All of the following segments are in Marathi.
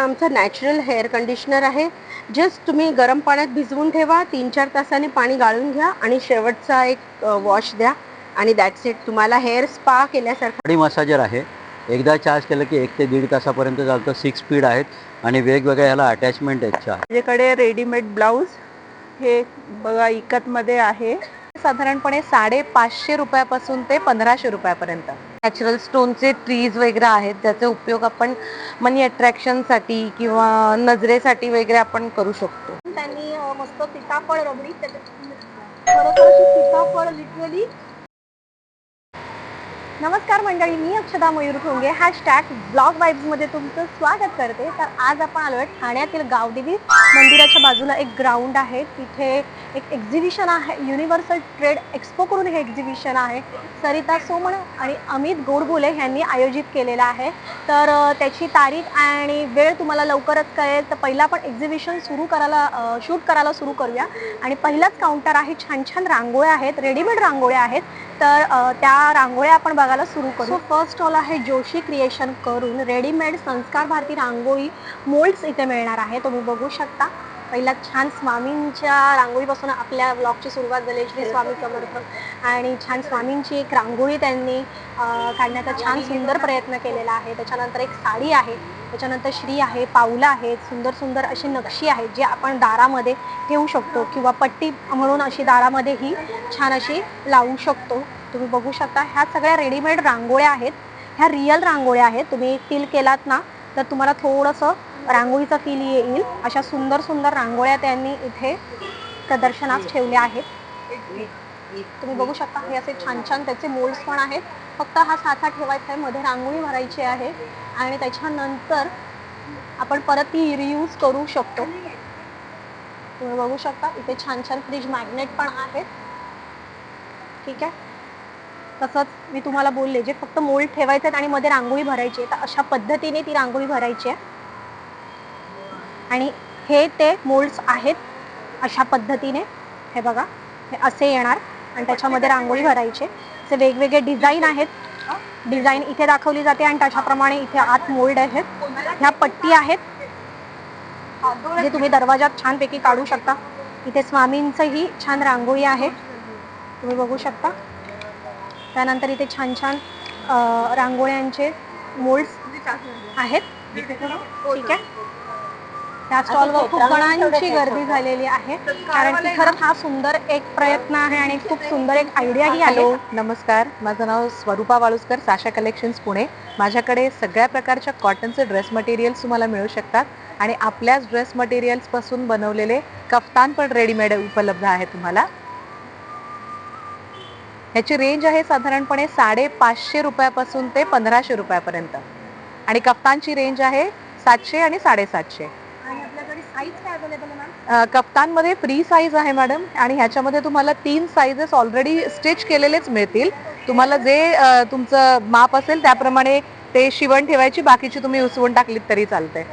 आमचं नॅचरल हेअर कंडिशनर आहे. जस्ट तुम्ही गरम पाण्यात भिजवून ठेवा, 3-4 तासांनी पाणी गाळून घ्या आणि शेवटचा एक वॉश द्या आणि दॅट्स इट. तुम्हाला हेअर स्पा केल्यासारखं. बॉडी मसाजर आहे. एकदा चार्ज केलं की 1 ते दीड तासापर्यंत चालतं. 6 स्पीड आहेत आणि वेगवेगळ्या ह्याला अटॅचमेंट आहेत 4. माझ्याकडे रेडीमेड ब्लाऊज हे बघा इकतमध्ये आहे. साधारणपणे 550 रुपयापासून ते 1500 रुपयापर्यंत. नॅचरल स्टोनचे ट्रीज वगैरे आहेत ज्याचे उपयोग आपण मनी अट्रॅक्शनसाठी किंवा नजरेसाठी वगैरे आपण करू शकतो. त्यांनी मस्त सीताफळ रबडी खरोखर सीताफळ लिटरली. नमस्कार मंडळी, मी अक्षदा मयूर ठोंगे #ब्लॉग वाईब्समध्ये तुमचं स्वागत करते. तर आज आपण आलो आहे ठाण्यातील गावदेवी मंदिराच्या बाजूला एक ग्राउंड आहे. तिथे एक एक्झिबिशन आहे. युनिव्हर्सल ट्रेड एक्स्पो करून हे एक्झिबिशन आहे. सरिता सोमण आणि अमित गोडबोले यांनी आयोजित केलेलं आहे. तर त्याची तारीख आणि वेळ तुम्हाला लवकरच कळेल. तर पहिला आपण एक्झिबिशन शूट करायला सुरू करूया. आणि पहिलाच काउंटर आहे. छान छान रांगोळ्या आहेत, रेडीमेड रांगोळ्या आहेत. तर त्या रांगोळ्या आपण बघायला सुरू करू. फर्स्ट स्टॉल आहे जोशी क्रिएशन करून रेडीमेड संस्कार भारती रांगोळी मोल्ड्स इथे मिळणार आहे. तुम्ही बघू शकता. पहिला छान स्वामींच्या रांगोळीपासून आपल्या ब्लॉगची सुरुवात झाली. श्री स्वामी समर्थ आणि छान स्वामींची एक रांगोळी त्यांनी काढण्याचा छान सुंदर प्रयत्न केलेला आहे. त्याच्यानंतर एक साडी आहे, त्याच्यानंतर श्री आहे, पाऊलं आहेत, सुंदर सुंदर अशी नक्षी आहेत जे आपण दारामध्ये ठेवू शकतो किंवा पट्टी म्हणून अशी दारामध्ये ही छान अशी लावू शकतो. तुम्ही बघू शकता. ह्या सगळ्या रेडीमेड रांगोळ्या आहेत. ह्या रिअल रांगोळ्या आहेत. तुम्ही फील केलात ना तर तुम्हाला थोडंसं रांगोळीचा फील येईल. अशा सुंदर सुंदर रांगोळ्या त्यांनी इथे प्रदर्शनास ठेवल्या आहेत. तुम्ही बघू शकता. हे असे छान छान त्याचे मोल्ड्स पण आहेत. फक्त हा साचा ठेवायचा आहे, मध्ये रांगोळी भरायची आहे आणि त्याच्यानंतर आपण परत ती रियूज करू शकतो. तुम्ही बघू शकता. इथे छान छान फ्रीज मॅग्नेट पण आहेत. ठीक आहे. तसंच मी तुम्हाला बोलले जे फक्त मोल्ड ठेवायचे आहेत आणि मध्ये रांगोळी भरायची आहे, तर अशा पद्धतीने ती रांगोळी भरायची आहे. आणि हे ते मोल्ड्स आहेत अशा पद्धतीने. हे बघा, हे असे येणार आणि त्याच्यामध्ये रांगोळी भरायची. असे वेगवेगळे डिझाईन आहेत. डिझाईन इथे दाखवली जाते आणि त्याच्याप्रमाणे इथे आत मोल्ड आहेत. ह्या पट्टी आहेत जे तुम्ही दरवाजात छानपैकी काढू शकता. इथे स्वामींचंही छान रांगोळी आहे. तुम्ही बघू शकता. त्यानंतर इथे छान छान रांगोळ्यांचे मोल्ड्स आहेत. ठीक आहे. त्या स्टॉलवर खूप जणांची गर्दी झालेली आहे कारण की खरंच हा सुंदर एक प्रयत्न आहे आणि खूप सुंदर एक आयडियाही आहे. नमस्कार, माझं नाव स्वरूपा वाळुसकर, साशा कलेक्शन्स पुणे. माझ्याकडे सगळ्या प्रकारच्या कॉटनचे ड्रेस मटेरियल्स तुम्हाला मिळू शकतात आणि आपल्याच ड्रेस मटेरियल्सपासून बनवलेले कफ्तान पण रेडीमेड उपलब्ध आहे तुम्हाला. ह्याची रेंज आहे साधारणपणे 550 रुपयापासून ते 1500 रुपयापर्यंत आणि कफ्तानची रेंज आहे 700 आणि 750. आणि आपल्याकडे साईज काय अवेलेबल आहे मॅम? कफ्तानमध्ये फ्री साईज आहे मॅडम आणि ह्याच्यामध्ये तुम्हाला 3 साईजेस ऑलरेडी स्टिच केलेलेच मिळतील. तुम्हाला जे तुमचं माप असेल त्याप्रमाणे ते शिवण ठेवायची, बाकीची तुम्ही उसवून टाकलीत तरी चालते.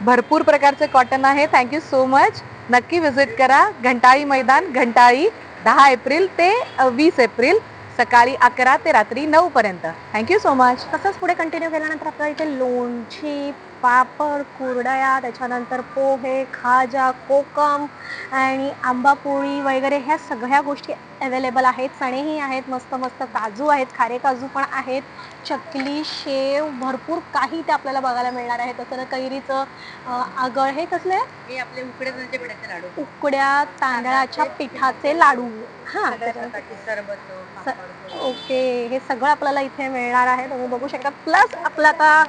भरपूर प्रकारचे कॉटन आहे. Thank you so much. नक्की व्हिजिट करा. घंटाळी मैदान, घंटाळी, 10 एप्रिल ते 20 एप्रिल सकाळी 11 ते रात्री 9 पर्यंत. Thank you so much. तसंच पुढे कंटिन्यू केल्यानंतर आपल्याला इथे लोणची, पापड, कुरडया, त्याच्यानंतर पोहे, खाजा, कोकम आणि आंबापोळी वगैरे ह्या सगळ्या गोष्टी अवेलेबल आहेत. चणेही आहेत, मस्त मस्त काजू आहेत, खारे काजू पण आहेत, चकली, शेव, भरपूर काही ते आपल्याला बघायला मिळणार आहे. तसं कैरीचं आगळ. हे कसले? हे आपले उकड्या पिठाचे लाडू. उकड्या तांदळाच्या पिठाचे लाडू. हां, सरबत. ओके. हे सगळं आपल्याला इथे मिळणार आहे. तुम्ही बघू शकता. प्लस आपला आता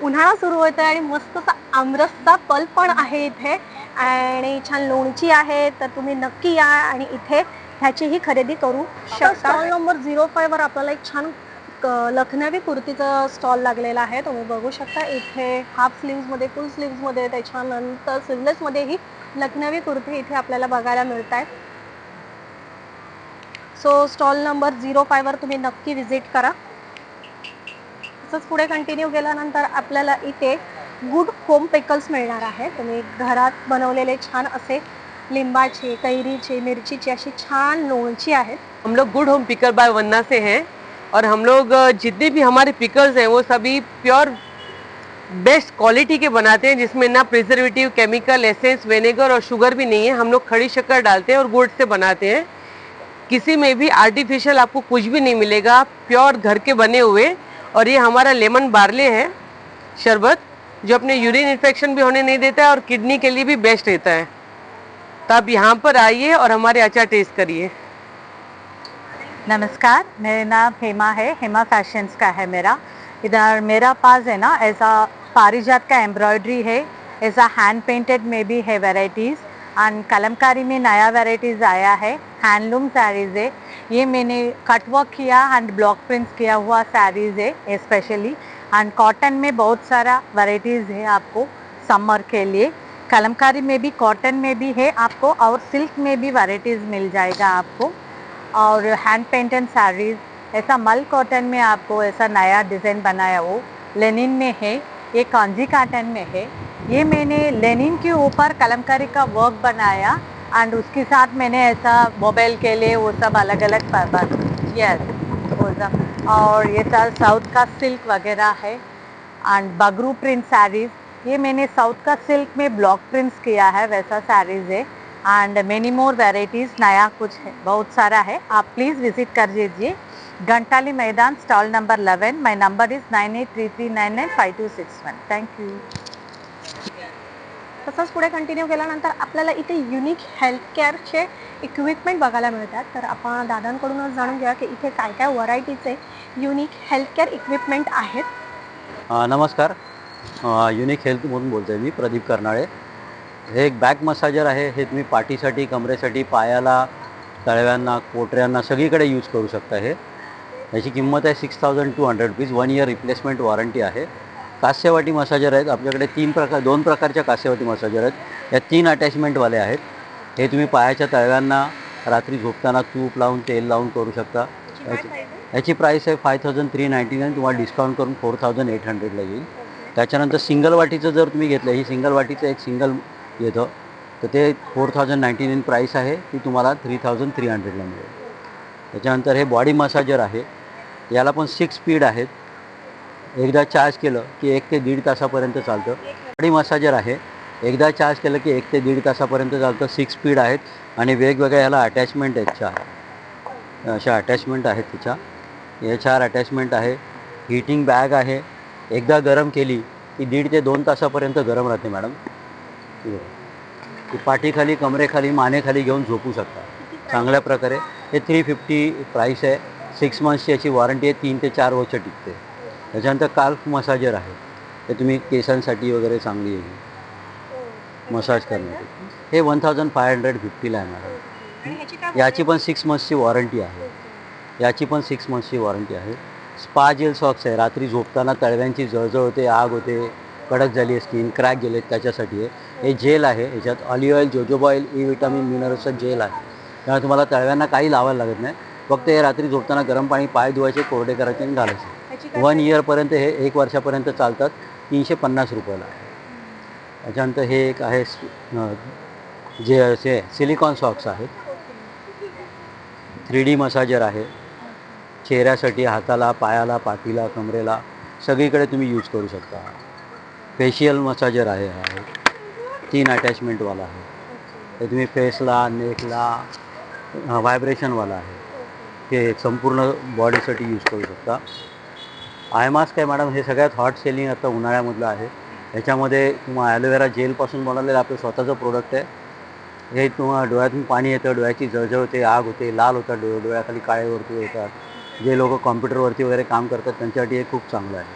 उन्हाळा सुरू होत आहे आणि मस्त आमरसचा पल पण आहे इथे आणि छान लोणची आहे. तर तुम्ही नक्की या आणि इथे ह्याचीही खरेदी करू शकता. स्टॉल नंबर 05 वर आपल्याला एक छान लखनवी कुर्तीचा स्टॉल लागलेला आहे. तुम्ही बघू शकता. इथे हाफ स्लीव्समध्ये, फुल स्लीव्समध्ये, त्याच्यानंतर स्लीवलेसमध्येही लखनवी कुर्ती इथे आपल्याला बघायला मिळत आहेत. सो स्टॉल नंबर 05 वर तुम्ही नक्की व्हिजिट करा. तसंच पुढे कंटिन्यू केल्यानंतर आपल्याला इथे गुड होम पिकल्स मिळणार आहे. तुम्ही घरात बनवलेले छान असे लिंबाचे, कैरीचे, मिर्चीची अशी छान लोणची आहेत. हम लोग गुड होम पिकल बाय वन्ना से हैं और हम लोग जितने भी हमारे पिकल्स हैं वो सभी प्योर बेस्ट क्वालिटी के बनाते हैं, जिसमें ना प्रिजर्वेटिव, केमिकल, एसेंस, विनेगर और शुगर भी नहीं है। हम लोग खड़ी शक्कर डालते हैं और गुड़ से बनाते हैं। किसी में भी आर्टिफिशियल आपको कुछ भी नहीं मिलेगा, प्योर घर के बने हुए। और ये हमारा लेमन बार्ले है शरबत, जो अपने यूरिन इन्फेक्शन भी होने नहीं देता है और किडनी के लिए भी बेस्ट रहता है। तो आप यहाँ पर आइए और हमारे अचार टेस्ट करिए। नमस्कार, मेरा नाम हेमा है, हेमा फैशंस का है मेरा। इधर मेरा पास है ना ऐसा पारिजात का एम्ब्रॉयडरी है, ऐसा हैंड पेंटेड में भी है वैरायटीज़, एंड कलमकारी में नया वैरायटीज़ आया है। हैंडलूम साड़ीज़ है, ये मैंने कट वर्क किया एंड ब्लॉक प्रिंट्स किया हुआ साड़ीज़ है स्पेशली। एंड कॉटन में बहुत सारा वैरायटीज़ है आपको समर के लिए। कलमकारी में भी, कॉटन में भी है आपको, और सिल्क में भी वैरायटीज़ मिल जाएगा आपको। और हैंड पेंटेड साड़ीज़, ऐसा मल कॉटन में आपको ऐसा नया डिज़ाइन बनाया, वो लेनिन में है, ये कांजी कॉटन में है। ये मैंने लेनिन के ऊपर कलमकारी का वर्क बनाया एंड उसके साथ मैंने ऐसा मोबाइल के लिए वो सब अलग अलग यस वो सब। और ये सब साउथ का सिल्क वगैरह है। एंड बगरू प्रिंट साड़ीज़, ये मैंने साउथ का सिल्क में ब्लॉक प्रिंट्स किया है, वैसा साड़ीज़ है। एंड मेनी मोर वैरायटीज़, नया कुछ है, बहुत सारा है। आप प्लीज़ विजिट कर लीजिए। घंटाली मैदान, stall number 11। My number is 9833995261। Thank you. तसंच पुढे कंटिन्यू केल्यानंतर आपल्याला इथे युनिक हेल्थकेअरचे इक्विपमेंट बघायला मिळतात. तर आपण दादांकडूनच जाणून घेऊया की इथे काय काय व्हरायटीचे युनिक हेल्थकेअर इक्विपमेंट आहेत. नमस्कार, युनिक हेल्थमधून बोलतो आहे मी, प्रदीप कर्नाळे. हे एक बॅक मसाजर आहे. हे तुम्ही पाठीसाठी, कमरेसाठी, पायाला, तळव्यांना, पोटऱ्यांना सगळीकडे यूज करू शकता. याची किंमत आहे 6200 रुपीज. 1 इयर रिप्लेसमेंट वॉरंटी आहे. कास्यवाटी मसाजर आहेत आपल्याकडे. 2 प्रकारच्या कास्यवाटी मसाजर आहेत. या 3 अटॅचमेंटवाले आहेत. हे तुम्ही पायाच्या तळव्यांना रात्री झोपताना तूप लावून, तेल लावून करू शकता. याची प्राईस आहे 5399. तुम्हाला डिस्काउंट करून 4800ला येईल. त्याच्यानंतर सिंगल वाटीचं जर तुम्ही घेतलं, ही सिंगल वाटीचं एक सिंगल येतं, तर ते 4099 प्राईस आहे. ती तुम्हाला 3300ला मिळेल. त्याच्यानंतर हे बॉडी मसाजर आहे. याला पण 6 स्पीड आहेत. एकदा चार्ज केलं की 1 ते 1.5 तासापर्यंत चालतं. बॉडी मसाजर आहे. एकदा चार्ज केलं की 1 ते 1.5 तासापर्यंत चालतं. 6 स्पीड आहेत आणि वेगवेगळ्या याला अटॅचमेंट आहेत. 4 अशा अटॅचमेंट आहेत तिच्या. हे 4 अटॅचमेंट आहे. हीटिंग बॅग आहे. एकदा गरम केली की 1.5 ते 2 तासापर्यंत गरम राहते मॅडम. ती पाठीखाली, कमरेखाली, मानेखाली घेऊन झोपू शकता चांगल्या प्रकारे. हे 350 प्राईस आहे. 6 मंथ्सची याची वॉरंटी आहे. 3 ते 4 वर्ष टिकते. त्याच्यानंतर काल्फ मसाजर आहे. ते तुम्ही केसांसाठी वगैरे चांगली आहे मसाज करण्यासाठी. हे 1550ला आहे मॅडम. याची पण 6 मंथ्सची वॉरंटी आहे. याची पण 6 मंथ्सची वॉरंटी आहे. स्पा जेल सॉक्स आहे. रात्री झोपताना तळव्यांची जळजळ होते, आग होते, कडक झाली आहे स्किन, क्रॅक गेले, त्याच्यासाठी आहे. हे जेल आहे. याच्यात olive oil, jojoba oil, E vitamin मिनरलचं जेल आहे. त्यामुळे तुम्हाला तळव्यांना काही लावायला लागत नाही. फक्त हे रात्री झोपताना गरम पाणी पाय धुवायचे, कोरडे करायचे आणि घालायचे. 1 इयरपर्यंत हे 1 वर्षापर्यंत चालतात. 350 रुपयाला. त्याच्यानंतर हे एक आहे जे असे सिलिकॉन सॉक्स आहेत. 3D मसाजर आहे. चेहऱ्यासाठी, हाताला, पायाला, पाठीला, कमरेला सगळीकडे तुम्ही यूज करू शकता. फेशियल मसाजर आहे. हा 3 अटॅचमेंटवाला आहे. हे तुम्ही फेसला, नेकला, व्हायब्रेशनवाला आहे. हे संपूर्ण बॉडीसाठी यूज करू शकता. आय मास्क आहे मॅडम. हे सगळ्यात हॉट सेलिंग आता उन्हाळ्यामधलं आहे. ह्याच्यामध्ये तुम्हाला ॲलोवेरा जेलपासून बनवलेलं आपलं स्वतःचं प्रोडक्ट आहे. हे तुम्हाला डोळ्यातून पाणी येतं, डोळ्याची जळजळ होते, आग होते, लाल होतात डोळे, डोळ्याखाली काळे वर्तुळ येतात. जे लोक कॉम्प्युटरवरती वगैरे काम करतात त्यांच्यासाठी हे खूप चांगलं आहे.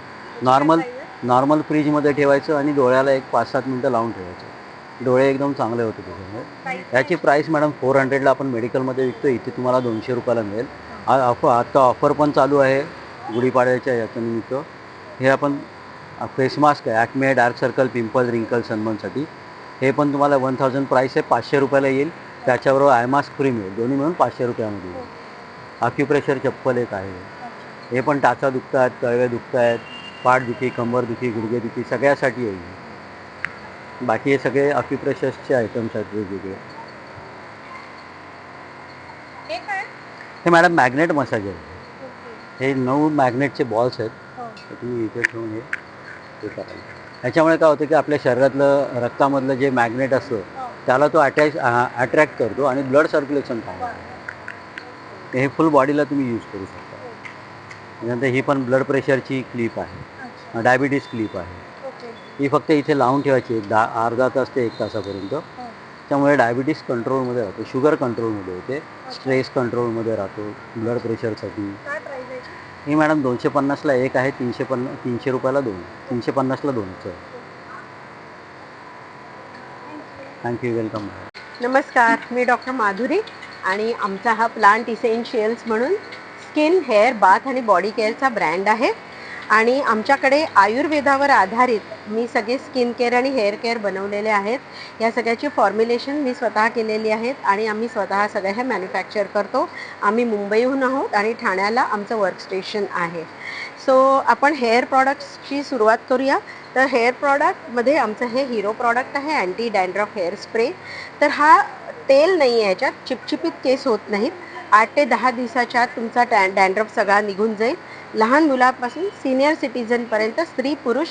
नॉर्मल फ्रीजमध्ये ठेवायचं आणि डोळ्याला एक 5-7 मिनटं लावून ठेवायचं. डोळे एकदम चांगले होते त्याच्यामुळे. याची प्राईस मॅडम 400ला आपण मेडिकलमध्ये विकतो. इथे तुम्हाला 200 रुपयाला मिळेल. आता ऑफर पण चालू आहे गुढीपाडव्याच्या याच्या निमित्त. हे आपण फेस मास्क आहे. ॲक्मे, डार्क सर्कल, पिंपल, रिंकल, सनबर्नसाठी. हे पण तुम्हाला 1000 प्राईस आहे. 500 रुपयाला येईल. त्याच्याबरोबर आय मास्क फ्री मिळेल. दोन्ही मिळून 500 रुपयामध्ये येईल. अक्युप्रेशर चप्पल एक आहे. हे पण टाचा दुखत आहेत, तळवे दुखत आहेत, पाठदुखी, कंबरदुखी, गुडघेदुखी सगळ्यासाठी येईल. बाकी हे सगळे अक्युप्रेशर्सचे आयटम्स आहेत वेगवेगळे. हे मॅडम मॅग्नेट मसाजर आहे. हे 9 मॅग्नेटचे बॉल्स आहेत. तुम्ही इथे ठेवून हे करायला. ह्याच्यामुळे काय होतं की आपल्या शरीरातलं रक्तामधलं जे मॅग्नेट असतं त्याला तो अट्रॅक्ट करतो आणि ब्लड सर्क्युलेशन थांबवतो. हे फुल बॉडीला तुम्ही यूज करू शकता. त्यानंतर ही पण ब्लड प्रेशरची क्लिप आहे, डायबिटीस क्लिप आहे. ही फक्त इथे लावून ठेवायची अर्धा तास ते 1 तासापर्यंत. त्यामुळे डायबिटीस कंट्रोलमध्ये राहतो, शुगर कंट्रोलमध्ये होते, स्ट्रेस कंट्रोलमध्ये राहतो, ब्लड प्रेशरसाठी. ही मॅडम 250ला एक आहे, 300 रुपयाला 2, 350ला 2च आहे. Thank you, welcome. नमस्कार, मी डॉक्टर माधुरी आणि आमचा हा प्लांट इसेन्शियल्स म्हणून स्किन, हेअर, बाथ आणि बॉडी केअरचा ब्रँड आहे. आणि आमच्याकडे आयुर्वेदावर आधारित मी सगळे स्किन केअर आणि हेअर केअर बनवलेले आहेत. या सगळ्याची फॉर्म्युलेशन मी स्वतः केलेली आहेत आणि आम्ही स्वतः सगळे हे मॅन्युफॅक्चर करतो. आम्ही मुंबईहून आहोत आणि ठाण्याला आमचं वर्कस्टेशन आहे. सो आपण हेअर प्रॉडक्ट्सची सुरुवात करूया. तर हेअर प्रॉडक्टमध्ये आमचं हे हिरो प्रॉडक्ट आहे, अँटी डॅन्ड्रफ हेअर स्प्रे. तर हा तेल नाही आहे, ह्याच्यात चिपचिपीत केस होत नाहीत. 8 ते 10 दिवसाच्या आत तुमचा डॅन्ड्रफ सगळा निघून जाईल. लहान मुलापासून सिनियर सिटीजनपर्यंत, स्त्री पुरुष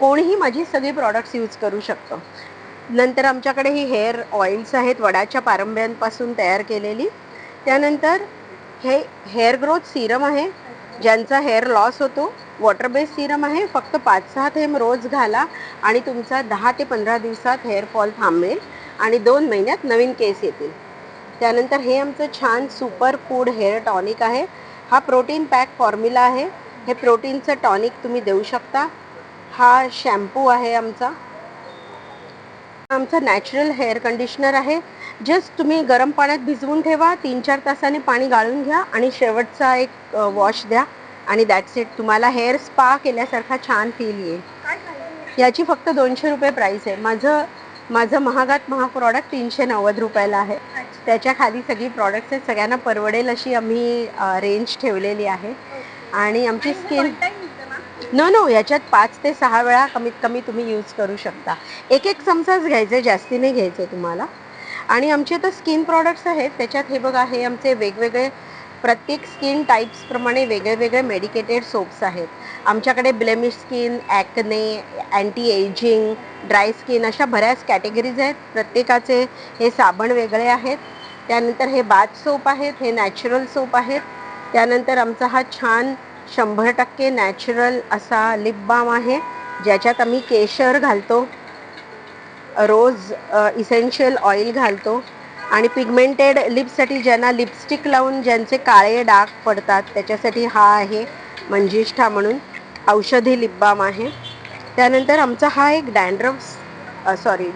कोणीही माझी सगळी प्रॉडक्ट्स यूज करू शकतो. नंतर आमच्याकडे ही हेअर ऑइल्स आहेत, वडाच्या पारंब्यांपासून तयार केलेली. त्यानंतर हे हेअर ग्रोथ सिरम आहे, ज्यांचा हेअर लॉस होतो. वॉटर बेस्ड सिरम आहे, फक्त 5-6 थेंब रोज घाला आणि तुमचा 10 ते 15 दिवसात हेअरफॉल थांबेल आणि 2 महिन्यात नवीन केस येतील. त्यानंतर हे आमचं छान सुपर फूड हेअर टॉनिक आहे. हा प्रोटीन पॅक फॉर्म्युला आहे. हे प्रोटीनचं टॉनिक तुम्ही देऊ शकता. हा शॅम्पू आहे आमचा नॅचरल हेअर कंडिशनर आहे. जस्ट तुम्ही गरम पाण्यात भिजवून ठेवा, 3-4 तासांनी पाणी गाळून घ्या आणि शेवटचा एक वॉश द्या आणि दॅट्स इट. तुम्हाला हेअर स्पा केल्यासारखा छान फील येईल. याची फक्त 200 रुपये प्राईस आहे. माझं महागात महाग प्रॉडक्ट 390 रुपयाला आहे. त्याच्या खाली सगळी प्रॉडक्ट्स आहेत, सगळ्यांना परवडेल अशी आम्ही रेंज ठेवलेली आहे. आणि आमची स्किन नो याच्यात 5 ते 6 वेळा कमीत कमी तुम्ही यूज करू शकता. एक चमचाच घ्यायचे, जास्ती नाही घ्यायचे तुम्हाला. आणि आमचे तर स्किन प्रॉडक्ट्स आहेत, त्याच्यात हे बघा, हे आमचे वेगवेगळे प्रत्येक स्किन टाईप्सप्रमाणे वेगळे मेडिकेटेड सोप्स आहेत. आमच्याकडे blemish skin, acne, anti ageing, dry skin अशा बऱ्याच कॅटेगरीज आहेत. प्रत्येकाचे हे साबण वेगळे आहेत. त्यानंतर हे बाथ सोप आहेत, हे नॅचरल सोप आहेत. त्यानंतर आमचा हा छान 100% नॅचरल असा लिप बाम आहे, ज्याच्यात आम्ही केशर घालतो, रोज इसेन्शियल ऑइल घालतो. आणि पिगमेंटेड लिप्ससाठी ज्यांना लिपस्टिक लावून ज्यांचे काळे डाग पडतात त्याच्यासाठी हा आहे मंजिष्ठा म्हणून औषधी लिप बाम आहे. त्यानंतर आमचा हा एक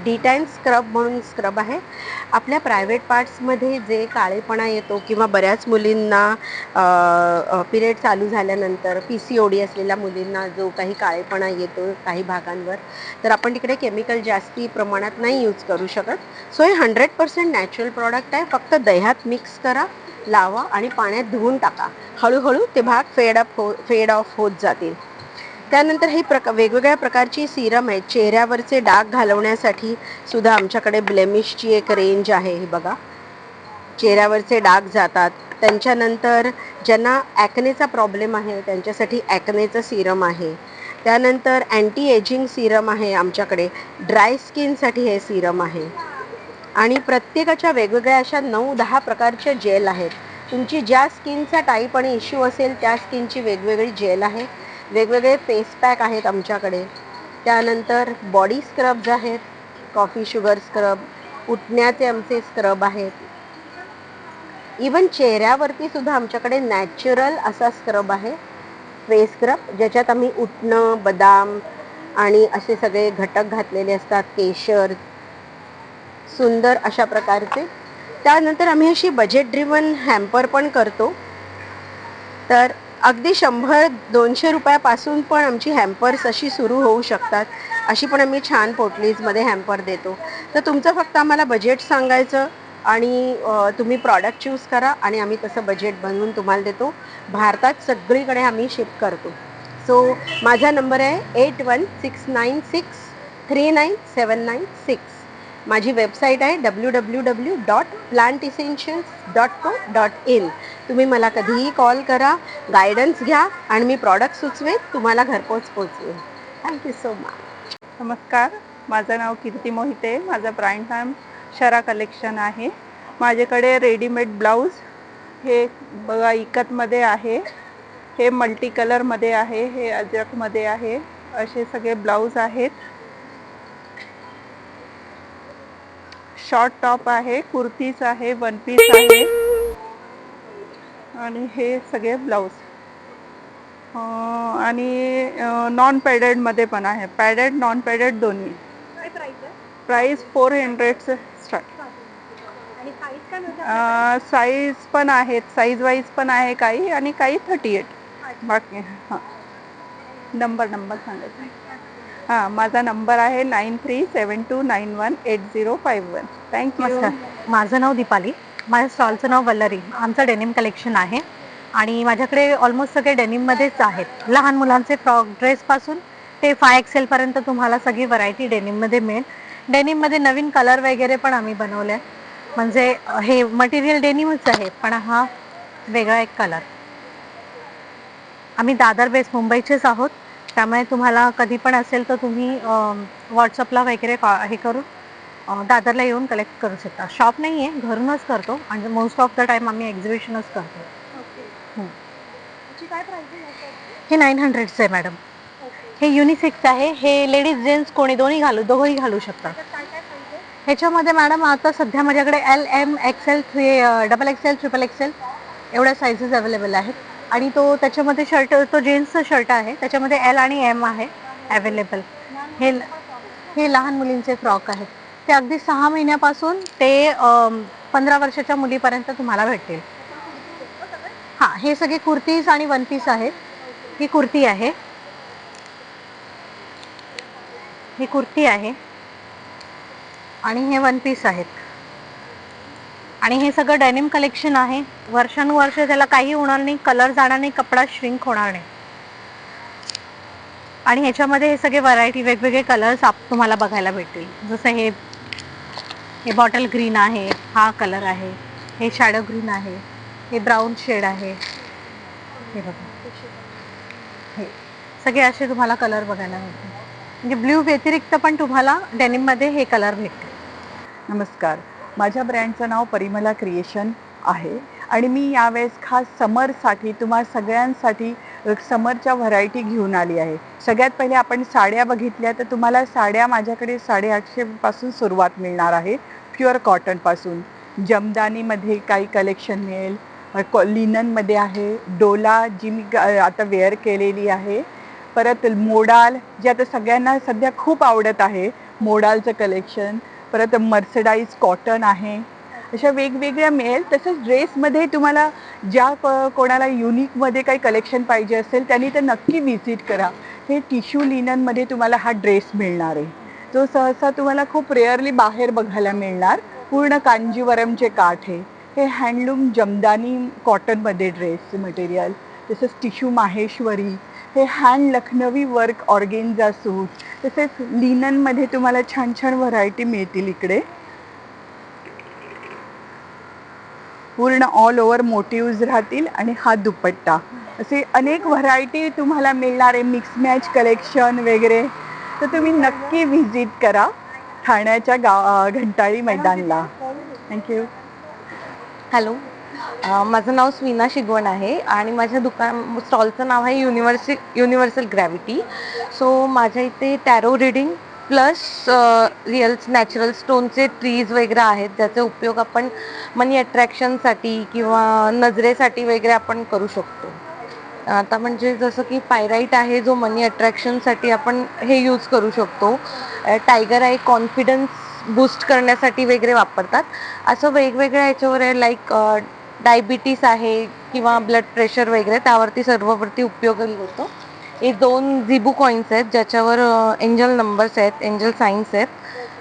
डिटॅन स्क्रब म्हणून स्क्रब आहे. आपल्या प्रायव्हेट पार्ट्समध्ये जे काळेपणा येतो किंवा बऱ्याच मुलींना पिरियड चालू झाल्यानंतर PCOD असलेल्या मुलींना जो काही काळेपणा येतो काही भागांवर, तर आपण तिकडे केमिकल जास्ती प्रमाणात नाही यूज करू शकत. सो हे 100% नॅचरल प्रॉडक्ट आहे. फक्त दह्यात मिक्स करा, लावा आणि पाण्यात धुवून टाका. हळूहळू ते भाग फेड ऑफ होत जातील. त्यानंतर ही वेगवेगळ्या प्रकारची सिरम आहे. चेहऱ्यावरचे डाग घालवण्यासाठी सुद्धा आमच्याकडे ब्लेमिशची एक रेंज आहे. ही बघा, चेहऱ्यावरचे डाग जातात. त्यांच्यानंतर ज्यांना ॲक्नेचा प्रॉब्लेम आहे त्यांच्यासाठी ॲक्नेचं सिरम आहे. त्यानंतर अँटी एजिंग सिरम आहे आमच्याकडे. ड्राय स्किनसाठी हे सिरम आहे. आणि प्रत्येकाच्या वेगवेगळ्या अशा 9-10 प्रकारच्या जेल आहेत. तुमची ज्या स्किनचा टाईप आणि इश्यू असेल त्या स्किनची वेगवेगळी जेल आहे. वेगवेगळे फेस पॅक आहेत आमच्याकडे. त्यानंतर बॉडी स्क्रब्स आहेत, कॉफी शुगर स्क्रब, उठण्याचे आमचे स्क्रब आहेत. इवन चेहऱ्यावरती सुद्धा आमच्याकडे नॅचरल असा स्क्रब आहे, फेस स्क्रब, ज्याच्यात आम्ही उटणं, बदाम आणि असे सगळे घटक घातलेले असतात, केशर, सुंदर अशा प्रकारचे. त्यानंतर आम्ही अशी बजेट ड्रिवन हॅम्पर पण करतो. तर अगदी 100-200 रुपयापासून पण आमची हॅम्पर्स अशी सुरू होऊ शकतात. अशी पण आम्ही छान पोटलीजमध्ये हॅम्पर देतो. तर तुमचं फक्त आम्हाला बजेट सांगायचं आणि तुम्ही प्रॉडक्ट चूज करा आणि आम्ही तसं बजेट बनवून तुम्हाला देतो. भारतात सगळीकडे आम्ही शिप करतो. सो माझा नंबर आहे 8169639796. माझी वेबसाईट आहे www.plantessentials.co.in. तुम्ही मला कधीही कॉल करा, गायडन्स घ्या आणि मी प्रॉडक्ट सुचवेन, तुम्हाला घरपोच पोचवेन. Thank you so much. नमस्कार, माझं नाव कीर्ती मोहिते. माझं ब्रँड नाम शरा कलेक्शन आहे. माझ्याकडे रेडीमेड ब्लाऊज हे बघा इकतमध्ये आहे, हे मल्टी कलरमध्ये आहे, हे अजरकमध्ये आहे, असे सगळे ब्लाऊज आहेत. शॉर्ट टॉप आहे, कुर्तीज आहे, वन पीस आहे आणि हे सगळे ब्लाऊज आणि नॉन पॅडेडमध्ये पण आहे, पॅडेड नॉन पॅडेड दोन्ही. काय प्राइस आहे प्राइस 400 स्टार्ट. आणि साईज काय मिळते? साईज पण आहेत, साईज वाईज पण आहे काही आणि काही 38. बाकी हां नंबर सांगायचा. हां माझा नंबर आहे 9372918051. थँक्यू. नमस्कार, माझं नाव दीपाली. माझ्या स्टॉलचं नाव वल्लरी. आमचं डेनिम कलेक्शन आहे आणि माझ्याकडे ऑलमोस्ट सगळे डेनिममध्येच आहेत. लहान मुलांचे फ्रॉक ड्रेसपासून ते 5XL पर्यंत तुम्हाला सगळी व्हरायटी डेनिममध्ये मिळेल. डेनिममध्ये नवीन कलर वगैरे पण आम्ही बनवले आहे. म्हणजे हे मटेरियल डेनिमच आहे पण हा वेगळा एक कलर. आम्ही दादर बेस मुंबईचेच आहोत, त्यामुळे तुम्हाला कधी पण असेल तर तुम्ही व्हॉट्सअपला वगैरे हे करून दादरला येऊन कलेक्ट करू शकता. शॉप नाही आहे, घरूनच करतो आणि मोस्ट ऑफ द टाइम आम्ही एक्झिबिशनच करतो. याची काय प्राइस आहे? हे 900चं आहे मॅडम. हे युनिसेक्स आहे, हे लेडीज जेंट्स कोणी दोघंही घालू शकतात. काय काय प्राइस आहे? ह्याच्यामध्ये मॅडम आता सध्या माझ्याकडे LM XL XXL XXL एवढ्या साईजेस अवेलेबल आहेत आणि त्याच्यामध्ये शर्ट, तो जेंट्सचा शर्ट आहे, त्याच्यामध्ये L आणि M आहे अवेलेबल. हे लहान मुलींचे फ्रॉक आहेत, ते अगदी 6 महिन्यापासून ते 15 वर्षाच्या मुलीपर्यंत तुम्हाला भेटतील. हां, हे सगळे कुर्तीज आणि वन पीस आहेत. ही कुर्ती आहे, ही कुर्ती आहे आणि हे वन पीस आहेत. आणि हे सगळं डेनिम कलेक्शन आहे. वर्षानुवर्ष त्याला काही होणार नाही, कलर जाणार नाही, कपडा श्रिंक होणार नाही. आणि ह्याच्यामध्ये हे सगळे व्हरायटी वेगवेगळे कलर्स तुम्हाला बघायला भेटतील. जसं हे बॉटल ग्रीन आहे, हा कलर आहे, हे शॅडो ग्रीन आहे, हे ब्राऊन शेड आहे, हे बघा, हे सगळे असे तुम्हाला कलर बघायला भेटतील. म्हणजे ब्ल्यू व्यतिरिक्त पण तुम्हाला डेनिममध्ये हे कलर भेटतील. नमस्कार, माझ्या ब्रँडचं नाव परिमला क्रिएशन आहे आणि मी यावेळेस खास समरसाठी तुम्हा सगळ्यांसाठी समरच्या व्हरायटी घेऊन आली आहे. सगळ्यात पहिले आपण साड्या बघितल्या तर तुम्हाला साड्या माझ्याकडे 850 पासून सुरुवात मिळणार आहे, प्युअर कॉटनपासून. जमदानीमध्ये काही कलेक्शन मिळेल, लिननमध्ये आहे, डोला जी मी आता वेअर केलेली आहे, परत मोडाल जे आता सगळ्यांना सध्या खूप आवडत आहे, मोडालचं कलेक्शन, परत मर्सडाईज कॉटन आहे, अशा वेगवेगळ्या मिळेल. तसंच ड्रेसमध्ये तुम्हाला ज्या कोणाला युनिकमध्ये काही कलेक्शन पाहिजे असेल त्यांनी तर नक्की व्हिजिट करा. हे टिश्यू लिननमध्ये तुम्हाला हा ड्रेस मिळणार आहे, जो सहसा तुम्हाला खूप रेअरली बाहेर बघायला मिळणार. पूर्ण कांजीवरमचे काठ आहे. हे हँडलूम जमदानी कॉटनमध्ये ड्रेस मटेरियल. तसंच टिश्यू माहेश्वरी, हे हँड लखनवी वर्क ऑर्गेन्झा सूट. तसेच लिननमध्ये तुम्हाला छान छान व्हरायटी मिळतील इकडे. पूर्ण ऑल ओव्हर मोटिव्ज राहतील आणि हा दुपट्टा, असे अनेक व्हरायटी तुम्हाला मिळणार आहे. मिक्स मॅच कलेक्शन वगैरे. तर तुम्ही नक्की व्हिजिट करा ठाण्याच्या घंटाळी मैदानला. थँक्यू. हॅलो, माझं नाव स्वीना शिगवण आहे आणि माझ्या स्टॉलचं नाव आहे युनिव्हर्सल ग्रॅव्हिटी. सो माझ्या इथे टॅरो रिडिंग प्लस नॅचरल स्टोनचे ट्रीज वगैरे आहेत, ज्याचे उपयोग आपण मनी अट्रॅक्शनसाठी किंवा नजरेसाठी वगैरे आपण करू शकतो. आता म्हणजे जसं की पायराईट आहे, जो मनी अट्रॅक्शनसाठी आपण हे यूज करू शकतो. टायगर आहे, कॉन्फिडन्स बूस्ट करण्यासाठी वगैरे वापरतात. असं वेगवेगळ्या याच्यावर आहे, लाईक डायबिटीस आहे किंवा ब्लड प्रेशर वगैरे, त्यावरती सर्ववरती उपयोगी होतो. हे 2 झिबू कॉईन्स आहेत ज्याच्यावर एंजल नंबर्स आहेत, एंजल साईन्स आहेत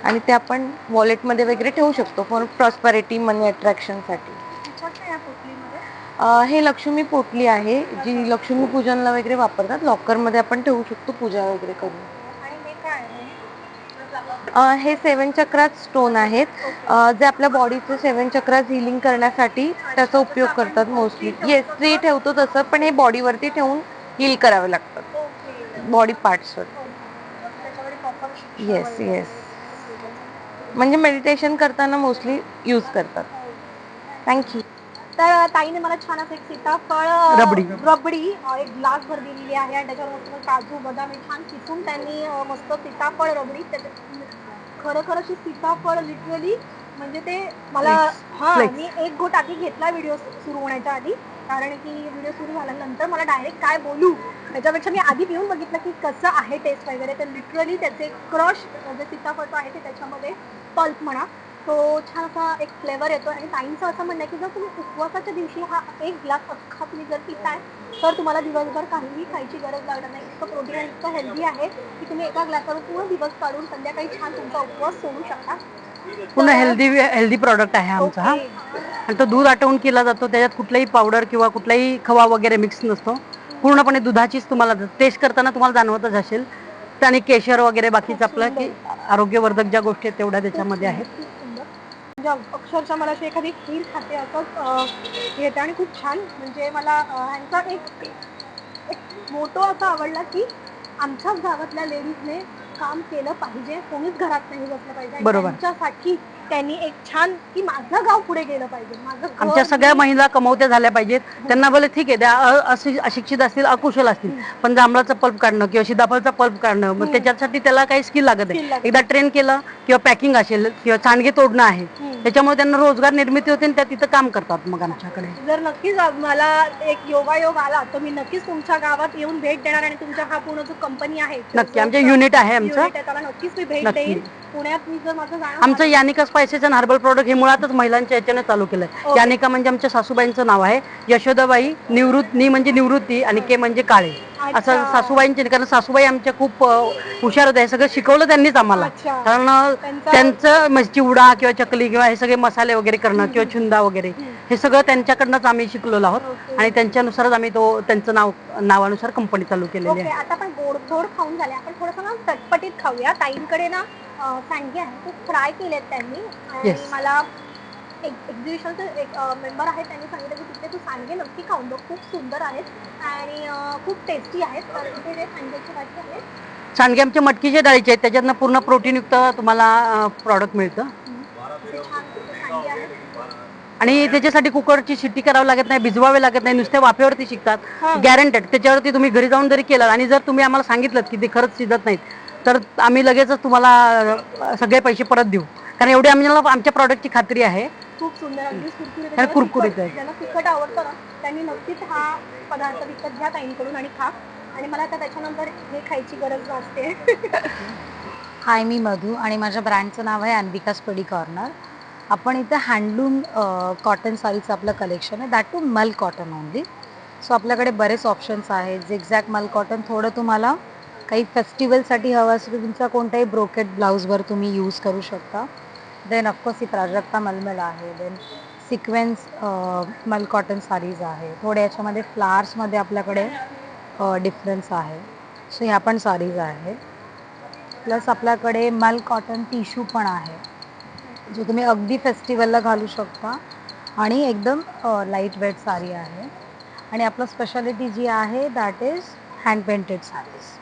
आणि ते आपण वॉलेटमध्ये वगैरे ठेवू शकतो फॉर प्रॉस्परिटी, मनी अट्रॅक्शनसाठी. हे लक्ष्मी पोटली आहे, जी लक्ष्मी पूजनला वगैरे वापरतात. लॉकरमध्ये आपण ठेवू शकतो पूजा वगैरे करून. हे 7 चक्रात स्टोन आहेत, जे आपल्या बॉडीचे 7 चक्रात हिलिंग करण्यासाठी त्याचा उपयोग करतात मोस्टली. येस, 3 ठेवतो तसं, पण हे बॉडीवरती ठेवून हील करावे लागतात, बॉडी पार्ट्सवर. येस येस, म्हणजे मेडिटेशन करताना मोस्टली यूज करतात. थँक्यू. तर ताईने मला छान असं एक सीताफळ रबडी एक ग्लासभर दिलेली आहे आणि त्याच्यावर मस्त काजू बदाम हे छान किसून त्यांनी मस्त सीताफळ रबडी खरं अशी सीताफळ लिटरली म्हणजे ते मला मी एक घोट आधी घेतला व्हिडिओ सुरू होण्याच्या आधी, कारण की व्हिडिओ सुरू झाल्यानंतर मला डायरेक्ट काय बोलू त्याच्यापेक्षा मी आधी पिऊन बघितलं की कसं आहे टेस्ट वगैरे. तर लिटरली त्याचे क्रश जे सीताफळ आहे ते त्याच्यामध्ये पल्प म्हणा तो छान असा एक फ्लेवर येतो. आणि ताईंचं असं म्हणणं आहे की जर तुम्ही उपवासाच्या दिवशी हा एक ग्लास अख्खा तुम्ही जर पिताय तर तुम्हाला दिवसभर काहीही खायची गरज लागणार नाही. इतकं प्रोटीन आणि इतकं हेल्दी आहे की तुम्ही एका ग्लासावर पूर्ण दिवस काढून संध्याकाळी छान तुमचा उपवास सोडू शकता. पूर्ण हेल्दी प्रॉडक्ट आहे आमचा हा. आणि तो दूध आटवून केला जातो, त्याच्यात कुठलाही पावडर किंवा कुठलाही खवा वगैरे मिक्स नसतो, पूर्णपणे दुधाचीच तुम्हाला टेस्ट करताना तुम्हाला जाणवतच असेल. आणि केशर वगैरे बाकीचं आपलं की आरोग्यवर्धक ज्या गोष्टी आहेत तेवढ्या त्याच्यामध्ये आहेत. अक्षरशः मला अशी एखादी खीर खाते असंच येते आणि खूप छान. म्हणजे मला ह्यांचा एक मोटो असा आवडला की आमच्याच गावातल्या लेडीजने काम केलं पाहिजे, कोणीच घरात नाही बसलं पाहिजे. बरोबर. त्यांच्यासाठी त्यांनी एक छान की माझं गाव पुढे गेलं पाहिजे, माझं आमच्या सगळ्या महिला कमवत्या झाल्या पाहिजेत. त्यांना बोले ठीक आहे, त्या अशिक्षित असतील, अकुशल असतील, पण जांभळाचं पल्प काढणं किंवा सीताफळचा पल्प काढणं मग त्याच्यासाठी त्याला काही स्किल लागत नाही. एकदा ट्रेन केलं किंवा पॅकिंग असेल किंवा सांडगे तोडणं आहे, त्याच्यामुळे त्यांना रोजगार निर्मिती होते आणि त्या तिथं काम करतात. मग आमच्याकडे जर नक्कीच मला एक योगायोग आला तर मी नक्कीच तुमच्या गावात येऊन भेट देणार आणि तुमच्या हा पूर्ण जो कंपनी आहे नक्की आमचे युनिट आहे आमचं, त्याला नक्कीच मी भेट देईन. पुण्यात मी जर माझं जाणं आमचं Yanika spices and herbal product हे मुळातच महिलांच्या याच्याने चालू केलंय. यानिका म्हणजे आमच्या सासूबाईंचं नाव आहे. यशोदाबाई नि म्हणजे निवृत्ती आणि के म्हणजे काळे असं सासूबाईंचे. कारण सासूबाई आमच्या खूप हुशार होत्या, हे सगळं शिकवलं त्यांनीच आम्हाला. कारण त्यांचं चिवडा किंवा चकली किंवा हे सगळे मसाले वगैरे करणं किंवा चुंदा वगैरे हे सगळं त्यांच्याकडनंच आम्ही शिकलेलो आहोत आणि त्यांच्यानुसारच आम्ही त्यांचं नावानुसार कंपनी चालू केलेली आहे. आता आपण गोड खाऊन झाले, आपण थोडंसं ना चटपटीत खाऊया. ताईंकडे ना सांडगे आहे ते फ्राय केलेत त्यांनी आणि मला एक्झिबिशनचे एक मेंबर आहे, त्यांनी सांगितलं की तिथे तू सांडगे नक्की खाऊन बघ, खूप सुंदर आहेत आणि खूप टेस्टी आहेत. तर इथे जे सांडग्याची भाजी आहे, सांडगे आमच्या मटकीच्या डाळीचे आहेत, त्याच्यातनं पूर्ण प्रोटीनयुक्त तुम्हाला प्रॉडक्ट मिळतं. छान सांडगे आहेत आणि त्याच्यासाठी कुकरची शिट्टी करावी लागत नाही, भिजवावे लागत नाही, नुसत्या वाफेवरती शिकतात. गॅरंटेड. त्याच्यावरती तुम्ही घरी जाऊन जरी केलं आणि जर तुम्ही आम्हाला सांगितलं की ते खरंच शिजत नाहीत तर आम्ही लगेचच तुम्हाला सगळे पैसे परत देऊ, कारण एवढी आमच्या प्रॉडक्टची खात्री आहे. खूप सुंदर, अगदी कुरकुरीत आहे. ज्यांना तिखट आवडतं ना त्यांनी नक्कीच हा पदार्थ विकत घ्या ताईंकडून आणि खा. आणि मला आता त्याच्यानंतर हे खायची गरज नसते. हाय, मी मधू आणि माझ्या ब्रँडचं नाव आहे अन्विका स्टडी कॉर्नर. आपण इथे हँडलूम कॉटन साडीचं आपलं कलेक्शन आहे, दॅट टू मल कॉटन ओनली. सो आपल्याकडे बरेच ऑप्शन्स आहेत. झिगझॅग मल कॉटन थोडं तुम्हाला काही फेस्टिवलसाठी हवं असेल तर तुमचा कोणत्याही ब्रोकेट ब्लाऊजवर तुम्ही यूज करू शकता. देन ऑफकोर्स ही प्राजक्ता मलमल आहे. देन सिक्वेन्स मल कॉटन साडीज आहे. थोडे याच्यामध्ये फ्लावर्समध्ये आपल्याकडे डिफरन्स आहे. सो ह्या पण साडीज आहे. प्लस आपल्याकडे मल कॉटन टिश्यू पण आहे, जो तुम्ही अगदी फेस्टिवलला घालू शकता आणि एकदम लाईट वेट साडी आहे. आणि आपलं स्पेशालिटी जी आहे that is hand painted sarees.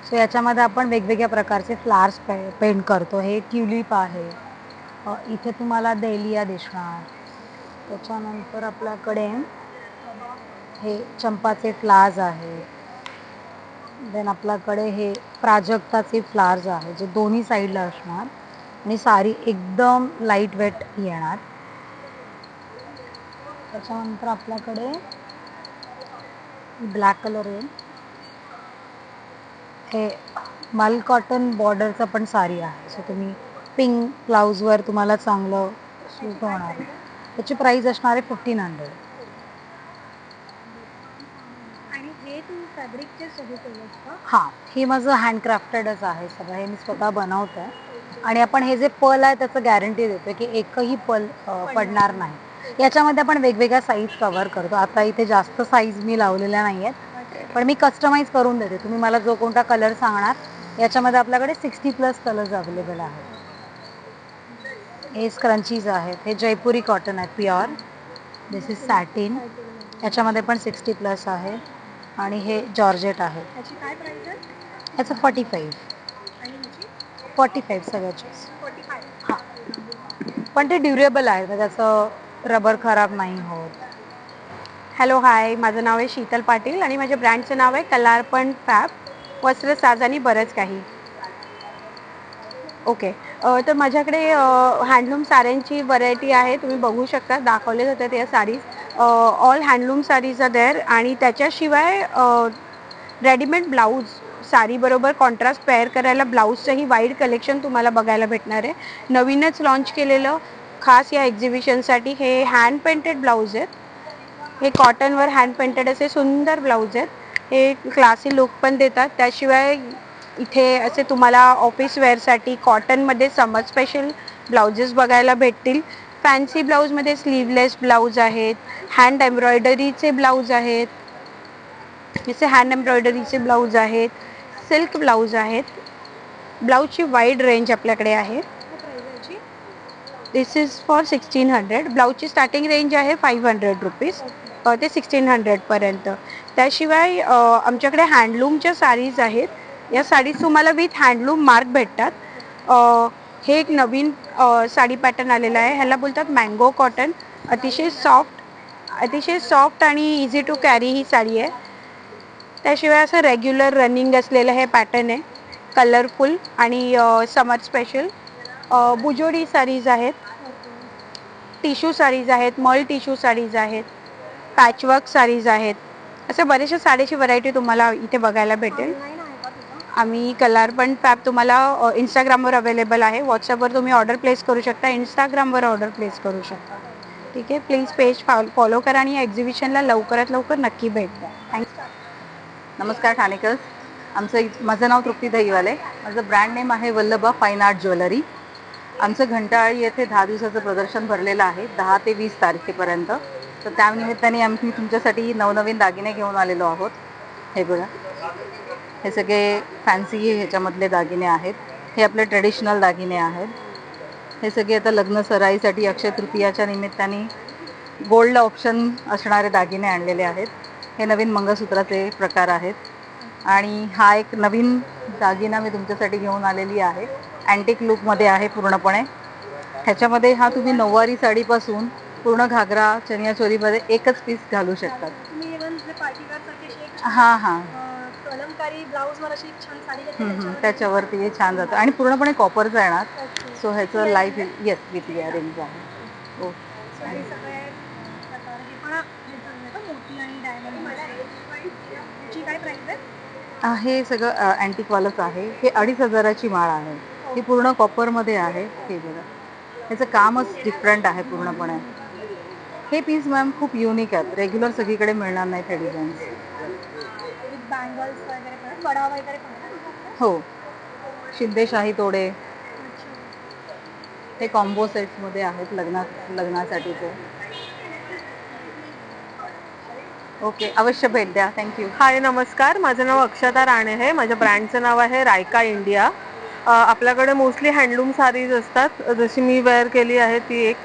So याच्यामध्ये आपण वेगवेगळ्या प्रकारचे फ्लावर्स पेंट करतो. हे ट्युलिप आहे, इथे तुम्हाला डेलिया दिसणार. त्याच्यानंतर आपल्याकडे हे चंपाचे फ्लावर्स आहे. देन आपल्याकडे हे प्राजक्ताचे फ्लावर्स आहे जे दोन्ही साईडला असणार आणि साडी एकदम लाईट वेट येणार. त्याच्यानंतर आपल्याकडे ब्लॅक कलर आहे, हे मल कॉटन बॉर्डरचं पण साडी आहे. सो तुम्ही पिंक ब्लाऊजवर तुम्हाला चांगलं सूट होणार आहे. त्याची प्राईस असणार आहे 1500. आणि हे तू फॅब्रिकचे सुरू केलंस का? हां, हे माझं हँडक्राफ्टेडच आहे सगळं, हे मी स्वतः बनवते. आणि आपण हे जे पल आहे त्याचं गॅरंटी देतो की एकही पल पडणार नाही. याच्यामध्ये आपण वेगवेगळ्या साईज कव्हर करतो. आता इथे जास्त साईज मी लावलेल्या नाही आहेत, पण मी कस्टमाइज करून देते. तुम्ही मला जो कोणता कलर सांगणार, याच्यामध्ये आपल्याकडे 60+ कलर्स अवेलेबल आहेत. हे स्क्रंचीज आहेत, हे जयपुरी कॉटन आहेत प्युअर. दिस इज सॅटिन, याच्यामध्ये पण 60+ आहे. आणि हे जॉर्जेट आहे, त्याची काय प्राइस आहे? याचं 45. आणि 45 सगळ्याचेच. 45. पण ते ड्युरेबल आहे, म्हणजे त्याचं रबर खराब नाही होत. हॅलो हाय, माझं नाव आहे शीतल पाटील आणि माझ्या ब्रँडचं नाव आहे कलार्पण फॅब, वस्त्रसाज आणि बरंच काही. ओके, तर माझ्याकडे हँडलूम साड्यांची व्हरायटी आहे. तुम्ही बघू शकता, दाखवले जातात या saris. All handloom saris are there. आणि त्याच्याशिवाय रेडीमेड ब्लाऊज साडीबरोबर कॉन्ट्रास्ट पेअर करायला ब्लाऊजचंही वाईड कलेक्शन तुम्हाला बघायला भेटणार आहे. नवीनच लॉन्च केलेलं खास या एक्झिबिशनसाठी हे हँड पेंटेड ब्लाऊज आहेत. हे कॉटनवर हँड पेंटेड असे सुंदर ब्लाऊज आहेत. हे क्लासी लुक पण देतात. त्याशिवाय इथे असे तुम्हाला ऑफिस वेअरसाठी कॉटनमध्ये समर स्पेशल ब्लाउजेस बघायला भेटतील. फॅन्सी ब्लाऊजमध्ये स्लीवलेस ब्लाऊज आहेत, हँड एम्ब्रॉयडरीचे ब्लाऊज आहेत, जसे हँड एम्ब्रॉयडरीचे ब्लाऊज आहेत, सिल्क ब्लाऊज आहेत. ब्लाऊजची वाईड रेंज आपल्याकडे आहे. दिस इज फॉर 1600. ब्लाऊजची स्टार्टिंग रेंज आहे 500 रुपीज ते 1600पर्यंत. त्याशिवाय आमच्याकडे हँडलूमच्या साडीज आहेत. या साडीज तुम्हाला विथ हँडलूम मार्क भेटतात. हे एक नवीन साडी पॅटर्न आलेला आहे. ह्याला बोलतात मँगो कॉटन. अतिशय सॉफ्ट आणि इझी टू कॅरी ही साडी आहे. त्याशिवाय असं रेग्युलर रनिंग असलेलं हे पॅटर्न आहे, कलरफुल आणि समर स्पेशल. बुजोडी साडीज आहेत, टिश्यू साडीज आहेत, मल टिश्यू साडीज आहेत, पॅचवर्क साडीज आहेत. असे बरेचशा साडीची व्हरायटी तुम्हाला इथे बघायला भेटेल. आम्ही कलार्पण फॅब तुम्हाला इंस्टाग्रामवर अवेलेबल आहे. व्हॉट्सअपवर तुम्ही ऑर्डर प्लेस करू शकता, इंस्टाग्रामवर ऑर्डर प्लेस करू शकता. ठीक आहे, प्लीज पेज फॉलो करा आणि या एक्झिबिशनला लवकरात लवकर नक्की भेट द्या. थँक्यू. नमस्कार ठाणेकर्स. माझं नाव तृप्ती दहीवाले. माझं ब्रँड नेम आहे वल्लभा फाईन आर्ट ज्वेलरी. आमचं घंटाळी येथे 10 दिवसाचं प्रदर्शन भरलेलं आहे, 10 ते 20 तारखेपर्यंत. तर त्यानिमित्ताने आम्ही तुमच्यासाठी नवनवीन दागिने घेऊन आलेलो आहोत. हे बघा, हे सगळे फॅन्सी ह्याच्यामधले दागिने आहेत. हे आपले ट्रेडिशनल दागिने आहेत. हे सगळे आता लग्न सराईसाठी अक्षय तृतीयाच्या निमित्ताने गोल्ड ऑप्शन असणारे दागिने आणलेले आहेत. हे नवीन मंगळसूत्राचे प्रकार आहेत. आणि हा एक नवीन दागिना मी तुमच्यासाठी घेऊन आलेली आहे. अँटिक लुकमध्ये आहे पूर्णपणे. ह्याच्यामध्ये हा तुम्ही नऊवारी साडीपासून पूर्ण घागरा चनियाचोलीमध्ये एकच पीस घालू शकतात. तुम्ही इव्हन जे पार्टीवेअरसारखी अशी एक हां कलमकारी ब्लाऊजवर अशी एक छान साडी घेतली त्याच्यावरती हे छान जातं आणि पूर्णपणे कॉपरचं येणार. सो ह्याचं लाईफ येस विथ इयरिंग्स आहे. हो, हे सगळे प्रकार हे पण मोती आणि डायमंड. याची काय प्राइस आहे? हे सगळं अँटिकवालंच आहे. हे 2500ची माळ आहे. ही पूर्ण कॉपरमध्ये आहे. हे बघा, ह्याचं कामच डिफरंट आहे पूर्णपणे. हे पीस मॅम खूप युनिक आहेत, रेग्युलर सगळीकडे मिळणार नाहीत हे डिझाईन्स. बँगल्स वगैरे पण, वडा वगैरे पण. हो, शिंदेशाही तोडे हे कॉम्बो सेट्समध्ये आहेत लग्नासाठीचे. ओके, अवश्य भेट द्या. थँक्यू. हाय, नमस्कार. माझं नाव अक्षता राणे आहे. माझ्या ब्रँडचं नाव आहे रायका इंडिया. आपल्याकडे मोस्टली हँडलूम साडीज असतात. जशी मी वेअर केली आहे ती एक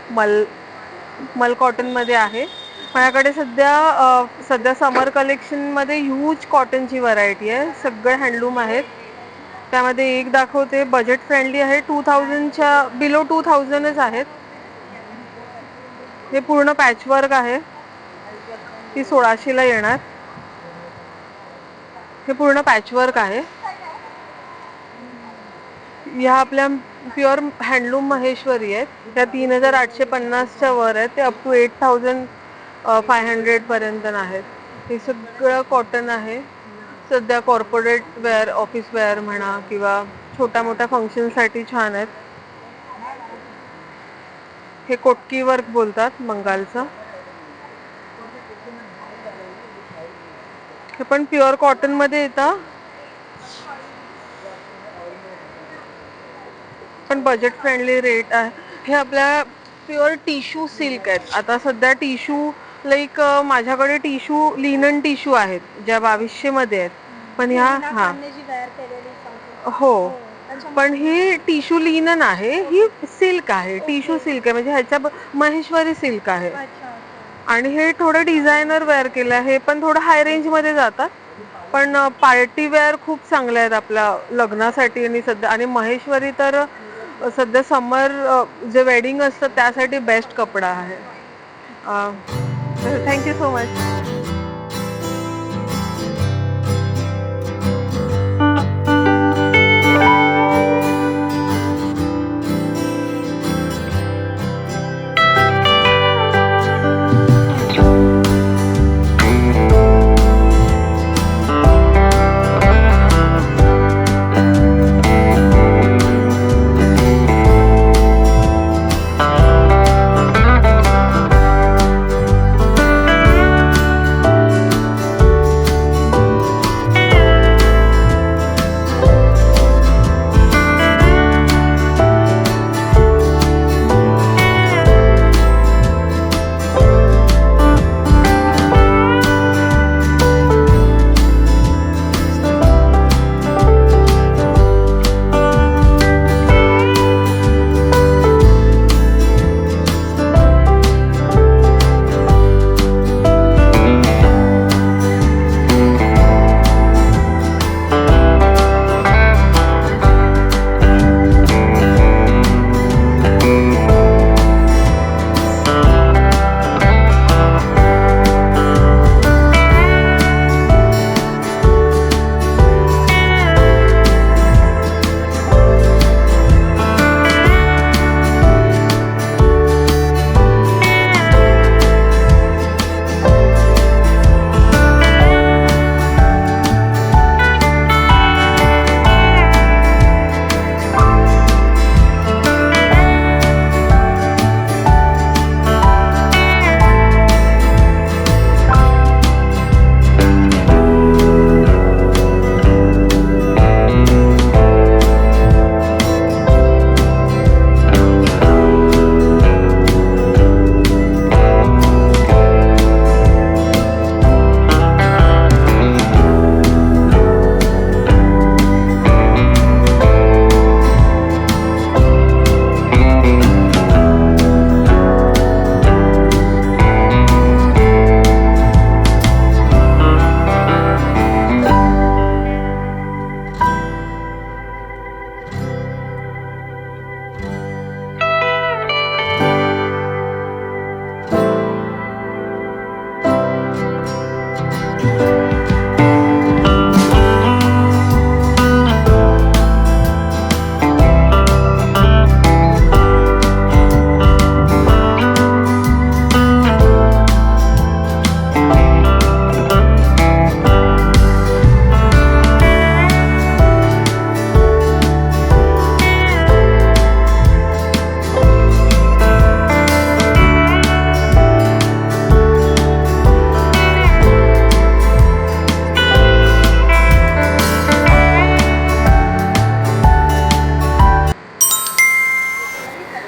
मल कॉटनमध्ये आहे. माझ्याकडे सध्या समर कलेक्शनमध्ये ह्यूज कॉटनची व्हरायटी आहे. सगळे हँडलूम आहेत. त्यामध्ये एक दाखवते, बजेट फ्रेंडली आहे, 2000च्या बिलो 2000च आहेत. हे पूर्ण पॅचवर्क आहे, ती 1600ला येणार. हे पूर्ण पॅचवर्क आहे. ह्या आपल्या प्युअर हँडलूम महेश्वरी आहेत. त्या 3850च्या वर आहेत. ते अप टू 8500 पर्यंत आहेत. हे सगळं कॉटन आहे. सध्या कॉर्पोरेट वेअर, ऑफिस वेअर म्हणा किंवा छोट्या मोठ्या फंक्शनसाठी छान आहेत. हे कोटकी वर्क बोलतात बंगालचं. हे पण प्युअर कॉटन मध्ये येतं, पण बजेट फ्रेंडली रेट आहे. हे आपल्या प्युअर टिश्यू सिल्क आहेत. आता सध्या टिश्यू लाईक माझ्याकडे टिश्यू लिनन टिश्यू आहेत ज्या 2200 मध्ये आहेत. पण ह्या हो, पण ही टिश्यू लिनन आहे, ही सिल्क आहे, टिश्यू सिल्क आहे. म्हणजे ह्याच्या महेश्वरी सिल्क आहे. आणि हे थोडं डिझायनर वेअर केलं आहे. हे पण थोडं हाय रेंज मध्ये जातात. पण पार्टी वेअर खूप चांगले आहेत आपल्या लग्नासाठी आणि सध्या, आणि महेश्वरी तर सध्या समर जे वेडिंग असतं त्यासाठी बेस्ट कपडा आहे. Thank you so much.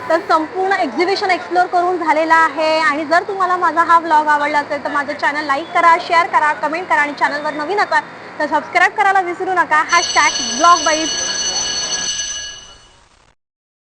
तर संपूर्ण एक्झिबिशन एक्सप्लोर करून झालेला आहे. आणि जर तुम्हाला माझा हा व्लॉग आवडला असेल तर माझं चॅनल लाईक करा, शेअर करा, कमेंट करा आणि चॅनलवर नवीन असाल तर सबस्क्राईब करायला विसरू नका. #vlogvibes